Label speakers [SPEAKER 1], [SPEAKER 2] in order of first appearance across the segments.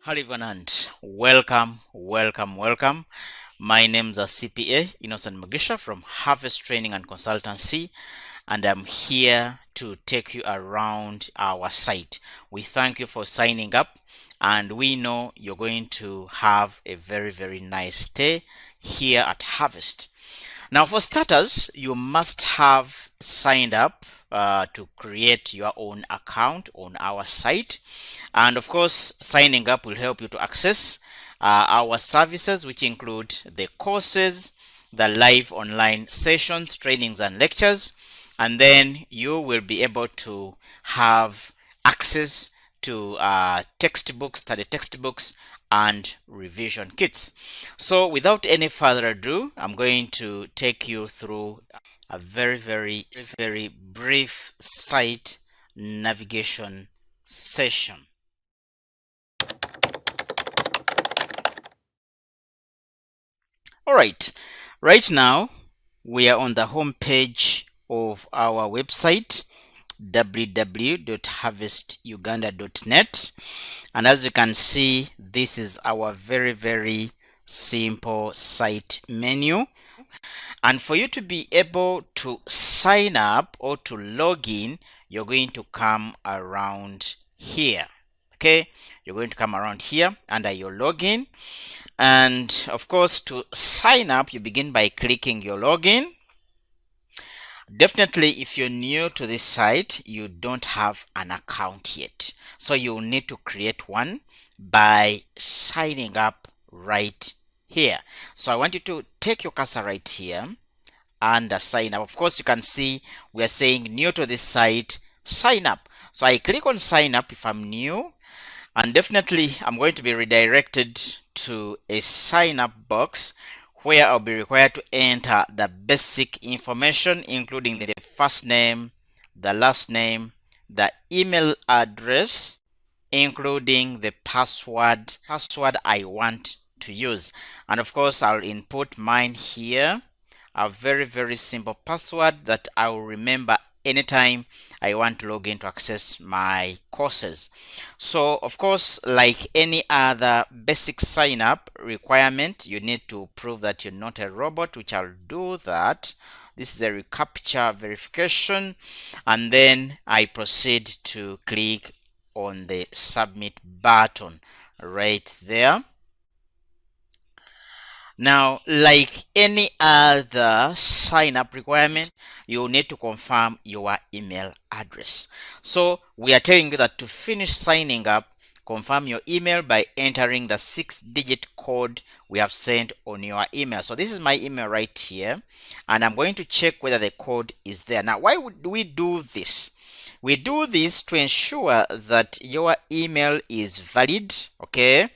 [SPEAKER 1] Hello everyone and welcome. My name's a CPA Innocent Magisha from Harvest Training and Consultancy, and I'm here to take you around our site. We thank you for signing up, and we know you're going to have a very nice stay here at Harvest. Now, for starters, you must have signed up to create your own account on our site. And of course, signing up will help you to access our services, which include the courses, the live online sessions, trainings, and lectures. And then you will be able to have access to textbooks, study textbooks, and revision kits. So without any further ado, I'm going to take you through a very brief site navigation session. All right, right now we are on the home page of our website www.harvestuganda.net, and as you can see, this is our very simple site menu. And for you to be able to sign up or to log in, you're going to come around here. Okay, you're going to come around here under your login, and of course, to sign up, you begin by clicking your login. Definitely, if you're new to this site, you don't have an account yet. So you'll need to create one by signing up right here. So I want you to take your cursor right here and sign up. Of course, you can see we are saying new to this site, sign up. So I click on sign up if I'm new, and definitely I'm going to be redirected to a sign up box where I'll be required to enter the basic information, including the first name, the last name, the email address, including the password I want to use. And of course, I'll input mine here, a very simple password that I will remember anytime I want to log in to access my courses. So of course, like any other basic sign up requirement, you need to prove that you're not a robot, which I'll do that. This is a reCAPTCHA verification, and then I proceed to click on the submit button right there. Now, like any other sign up requirement, you need to confirm your email address. So we are telling you that to finish signing up, confirm your email by entering the 6-digit code we have sent on your email. So this is my email right here, and I'm going to check whether the code is there. Now, why would we do this? We do this to ensure that your email is valid, okay?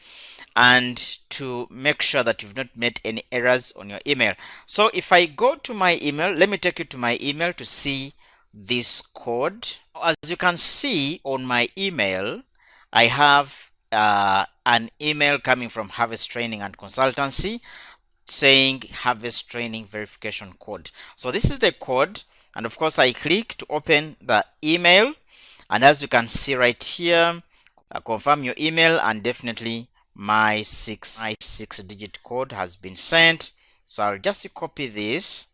[SPEAKER 1] And to make sure that you've not made any errors on your email. So if I go to my email, let me take you to my email to see this code. As you can see on my email, I have an email coming from Harvest Training and Consultancy saying Harvest Training verification code. So this is the code, and of course I click to open the email, and as you can see right here, confirm your email, and definitely my six-digit code has been sent. So I'll just copy this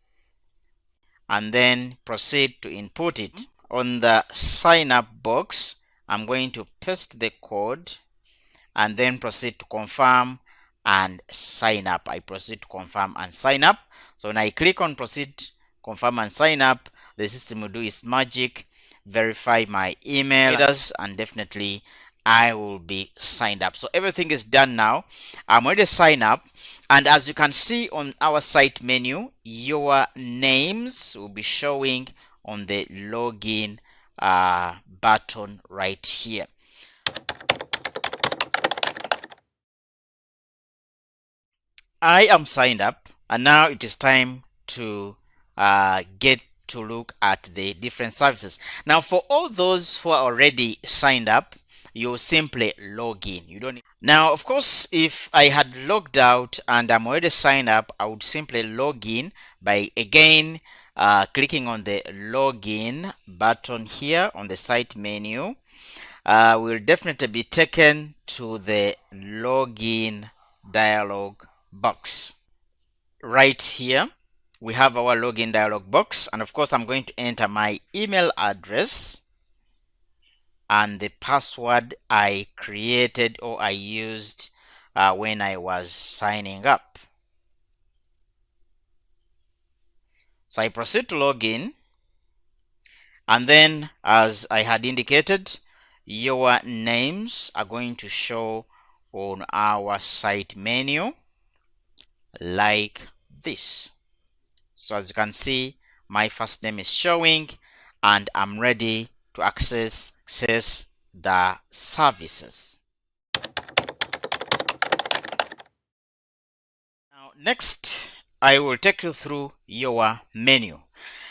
[SPEAKER 1] and then proceed to input it. On the sign up box, I'm going to paste the code and then proceed to confirm and sign up. I proceed to confirm and sign up. So when I click on proceed, confirm and sign up, the system will do its magic, verify my email, and definitely I will be signed up. So everything is done now. I'm ready to sign up, and as you can see on our site menu, your names will be showing on the login button right here. I am signed up, and now it is time to get to look at the different services. Now, for all those who are already signed up, you simply log in. You don't need... Now, of course, if I had logged out and I'm already signed up, I would simply log in by again clicking on the login button here on the site menu. we'll definitely be taken to the login dialog box. Right here, we have our login dialog box, and of course, I'm going to enter my email address and the password I created or I used when I was signing up. So I proceed to log in, and then, as I had indicated, your names are going to show on our site menu like this. So as you can see, my first name is showing, and I'm ready to access the services. Now, next, I will take you through your menu.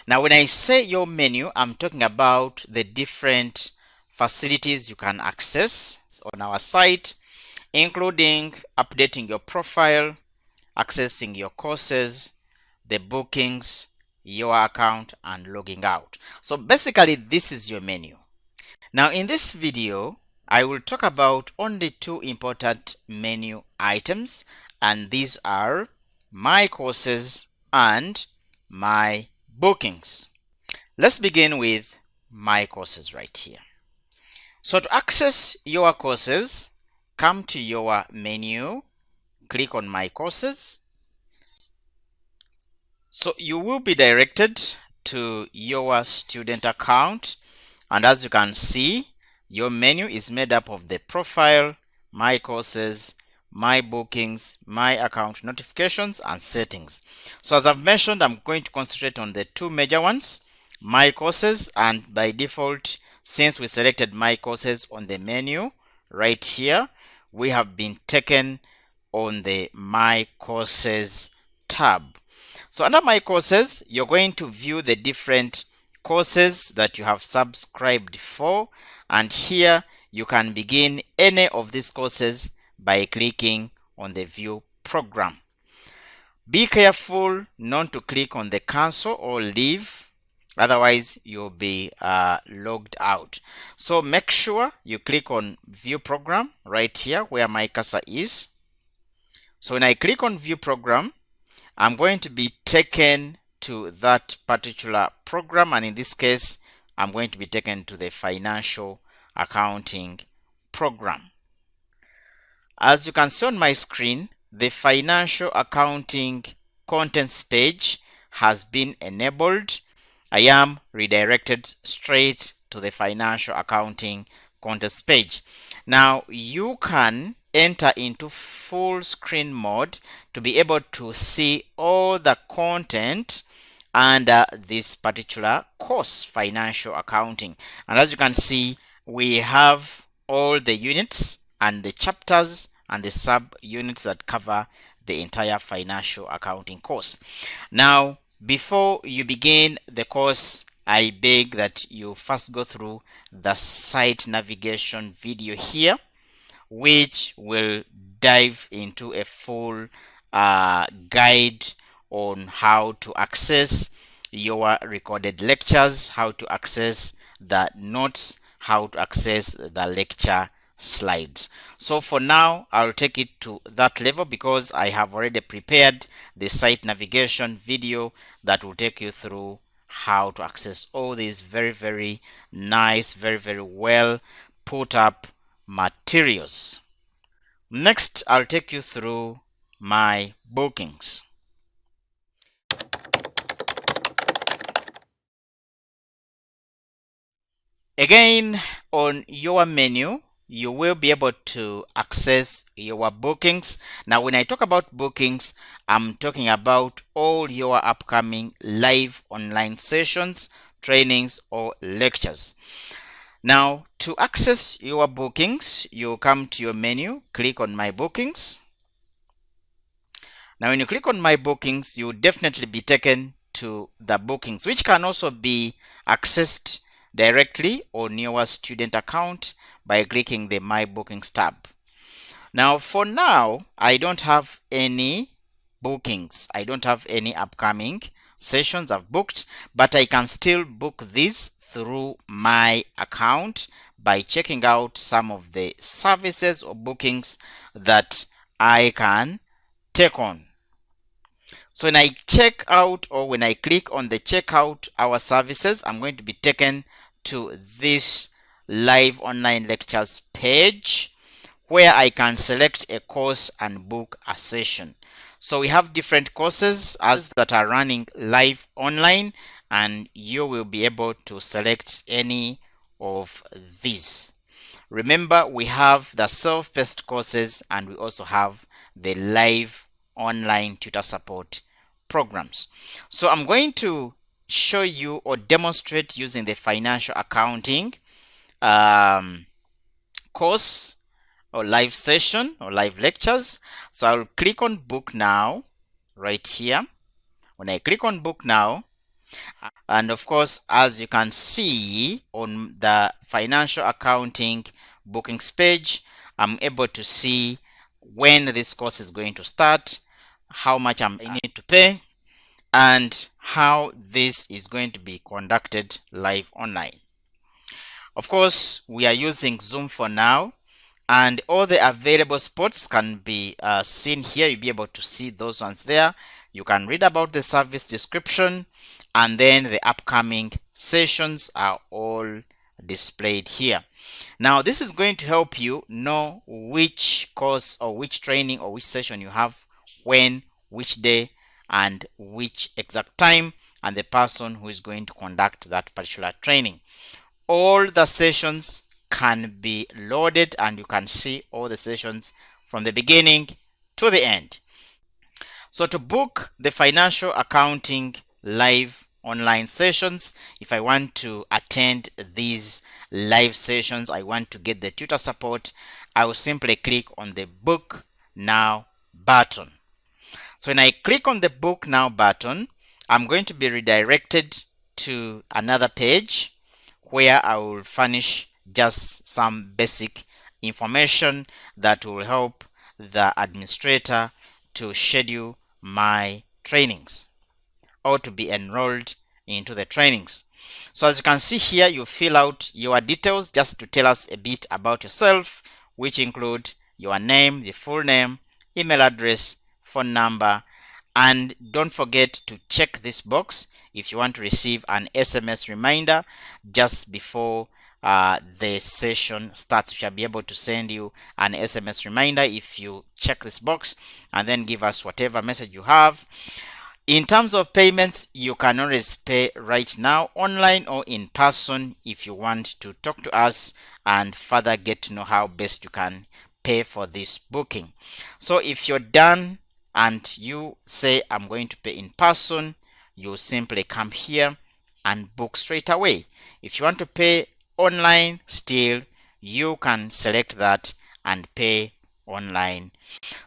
[SPEAKER 1] Now, when I say your menu, I'm talking about the different facilities you can access on our site, including updating your profile, accessing your courses, the bookings, your account, and logging out. So basically, this is your menu. Now, in this video, I will talk about only two important menu items, and these are my courses and my bookings. Let's begin with my courses right here. So to access your courses, come to your menu, click on my courses. So you will be directed to your student account, and as you can see, your menu is made up of the profile, my courses, my bookings, my account, notifications, and settings. So as I've mentioned, I'm going to concentrate on the two major ones, my courses, and by default, since we selected my courses on the menu right here, we have been taken on the my courses tab. So under my courses, you're going to view the different courses that you have subscribed for, and here you can begin any of these courses by clicking on the view program. Be careful not to click on the cancel or leave, otherwise you'll be logged out. So make sure you click on view program right here where my cursor is. So when I click on view program, I'm going to be taken to that particular program, and in this case, I'm going to be taken to the financial accounting program. As you can see on my screen, the financial accounting contents page has been enabled. I am redirected straight to the financial accounting contents page. Now you can enter into full screen mode to be able to see all the content under this particular course, financial accounting. And as you can see, we have all the units and the chapters and the sub units that cover the entire financial accounting course. Now, before you begin the course, I beg that you first go through the site navigation video here, which will dive into a full guide on how to access your recorded lectures, how to access the notes, how to access the lecture slides. So for now, I'll take it to that level because I have already prepared the site navigation video that will take you through how to access all these very nice, very well put up materials. Next, I'll take you through my bookings. Again, on your menu, you will be able to access your bookings. Now, when I talk about bookings, I'm talking about all your upcoming live online sessions, trainings, or lectures. Now, to access your bookings, you come to your menu, click on my bookings. Now, when you click on my bookings, you'll definitely be taken to the bookings, which can also be accessed directly on your student account by clicking the My Bookings tab. Now, for now, I don't have any bookings. I don't have any upcoming sessions I've booked, but I can still book this through my account by checking out some of the services or bookings that I can take on. So when I check out, or when I click on the checkout our services, I'm going to be taken to this live online lectures page where I can select a course and book a session. So we have different courses as that are running live online, and you will be able to select any of these. Remember, we have the self-paced courses and we also have the live online tutor support programs. So I'm going to show you or demonstrate using the financial accounting course or live session or live lectures. So I'll click on book now right here. When I click on book now, and of course, as you can see on the financial accounting bookings page, I'm able to see when this course is going to start, how much I need to pay, and how this is going to be conducted live online. Of course, we are using Zoom for now, and all the available spots can be seen here. You'll be able to see those ones there. You can read about the service description, and then the upcoming sessions are all displayed here. Now, this is going to help you know which course or which training or which session you have, when, which day, and which exact time, and the person who is going to conduct that particular training. All the sessions can be loaded, and you can see all the sessions from the beginning to the end. So to book the financial accounting live online sessions, if I want to attend these live sessions, I want to get the tutor support, I will simply click on the book now button. So when I click on the book now button, I'm going to be redirected to another page where I will furnish just some basic information that will help the administrator to schedule my trainings or to be enrolled into the trainings. So as you can see here, you fill out your details just to tell us a bit about yourself, which include your name, the full name, email address, phone number, and don't forget to check this box if you want to receive an SMS reminder just before the session starts. We shall be able to send you an SMS reminder if you check this box and then give us whatever message you have. In terms of payments, you can always pay right now, online or in person, if you want to talk to us and further get to know how best you can pay for this booking. So if you're done and you say I'm going to pay in person, you simply come here and book straight away. If you want to pay online still, you can select that and pay online.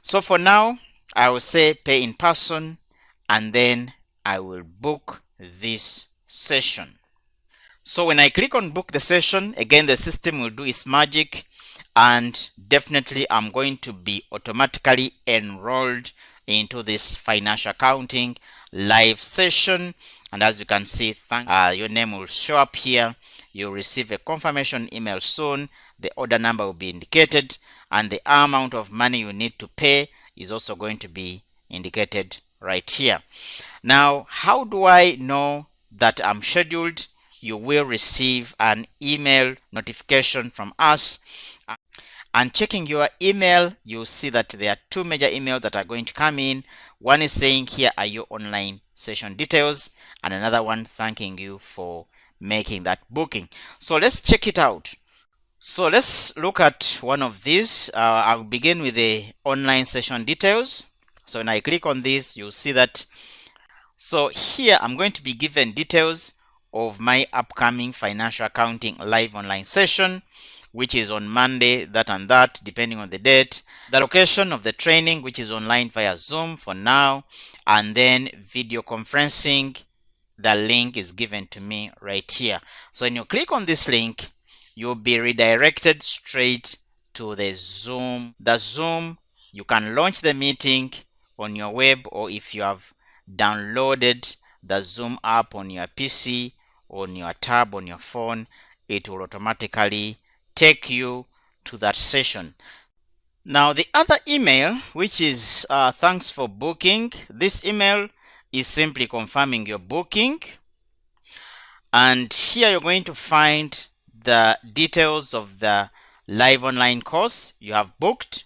[SPEAKER 1] So for now, I will say pay in person, and then I will book this session. So when I click on book the session, again the system will do its magic, and definitely I'm going to be automatically enrolled into this financial accounting live session. And as you can see, your name will show up here. You'll receive a confirmation email soon. The order number will be indicated, and the amount of money you need to pay is also going to be indicated right here. Now, how do I know that I'm scheduled? You will receive an email notification from us, and checking your email, you'll see that there are two major emails that are going to come in. One is saying, here are your online session details, and another one thanking you for making that booking. So let's check it out. So let's look at one of these. I'll begin with the online session details. So when I click on this, you'll see that. So here I'm going to be given details of my upcoming financial accounting live online session, which is on Monday, that and that, depending on the date. The location of the training, which is online via Zoom for now, and then video conferencing. The link is given to me right here. So when you click on this link, you'll be redirected straight to the Zoom. The Zoom, you can launch the meeting on your web, or if you have downloaded the Zoom app on your PC, on your tab, on your phone, it will automatically take you to that session. Now, the other email, which is thanks for booking, this email is simply confirming your booking. And here you're going to find the details of the live online course you have booked.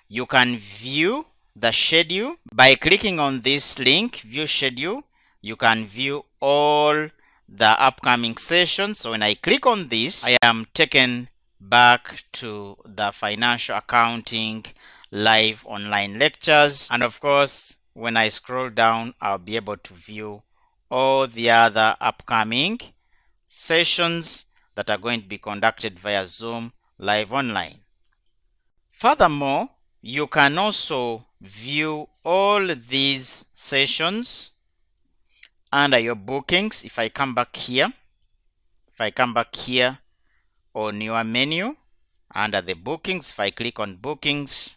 [SPEAKER 1] You can view the schedule by clicking on this link, view schedule. You can view all the upcoming sessions. So when I click on this, I am taken back to the financial accounting live online lectures. And of course, when I scroll down, I'll be able to view all the other upcoming sessions that are going to be conducted via Zoom live online. Furthermore, you can also view all these sessions under your bookings. If I come back here on your menu under the bookings, if I click on bookings,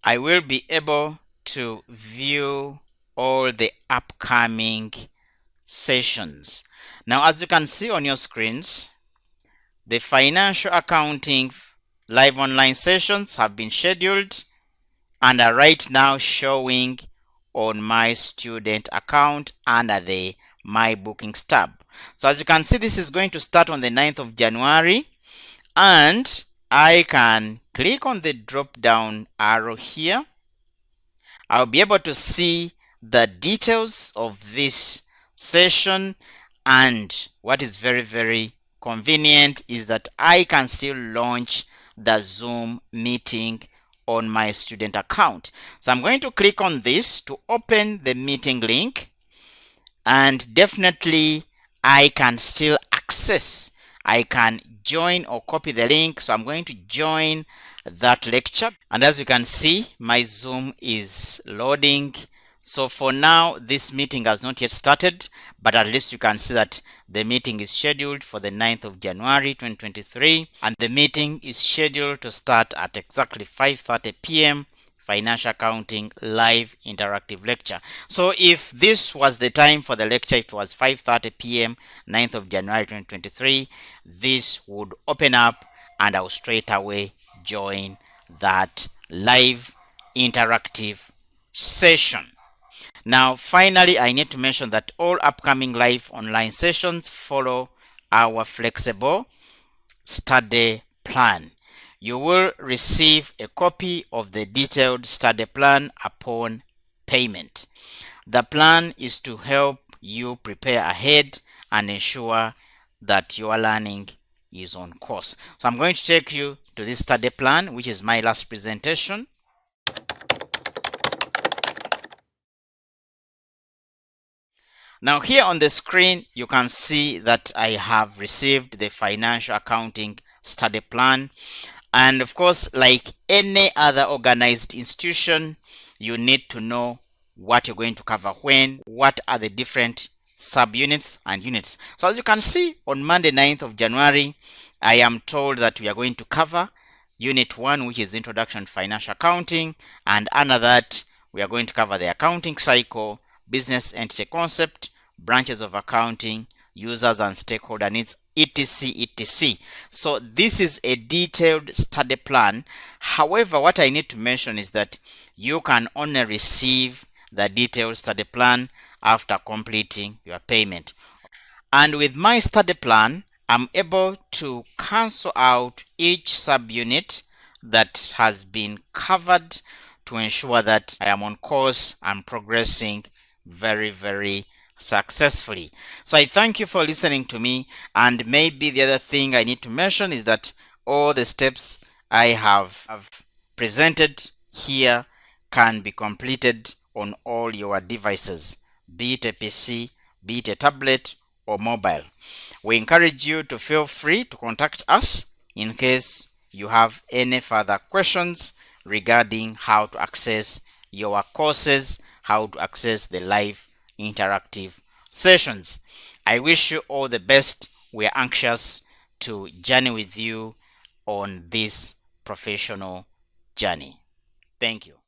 [SPEAKER 1] I will be able to view all the upcoming sessions. Now, as you can see on your screens, the financial accounting live online sessions have been scheduled and are right now showing on my student account under the My Bookings tab. So as you can see, this is going to start on the 9th of January, and I can click on the drop down arrow here. I'll be able to see the details of this session, and what is very, very convenient is that I can still launch the Zoom meeting on my student account. So I'm going to click on this to open the meeting link, and definitely I can still access. I can join or copy the link. So I'm going to join that lecture, and as you can see, my Zoom is loading. So for now, this meeting has not yet started, but at least you can see that the meeting is scheduled for the 9th of January 2023, and the meeting is scheduled to start at exactly 5:30 p.m. Financial Accounting Live Interactive Lecture. So if this was the time for the lecture, it was 5:30 p.m. 9th of January 2023, this would open up and I'll straight away join that live interactive session. Now, finally, I need to mention that all upcoming live online sessions follow our flexible study plan. You will receive a copy of the detailed study plan upon payment. The plan is to help you prepare ahead and ensure that your learning is on course. So I'm going to take you to this study plan, which is my last presentation. Now here on the screen, you can see that I have received the financial accounting study plan. And of course, like any other organized institution, you need to know what you're going to cover when, what are the different subunits and units. So as you can see, on Monday 9th of January, I am told that we are going to cover Unit 1, which is Introduction to Financial Accounting, and under that, we are going to cover the accounting cycle, business entity concept, branches of accounting, users and stakeholder needs, etc, etc. So this is a detailed study plan. However, what I need to mention is that you can only receive the detailed study plan after completing your payment. And with my study plan, I'm able to cancel out each subunit that has been covered to ensure that I am on course and progressing very, very successfully. So I thank you for listening to me, and maybe the other thing I need to mention is that all the steps I have presented here can be completed on all your devices, be it a PC, be it a tablet or mobile. We encourage you to feel free to contact us in case you have any further questions regarding how to access your courses, how to access the live interactive sessions. I wish you all the best. We are anxious to journey with you on this professional journey. Thank you.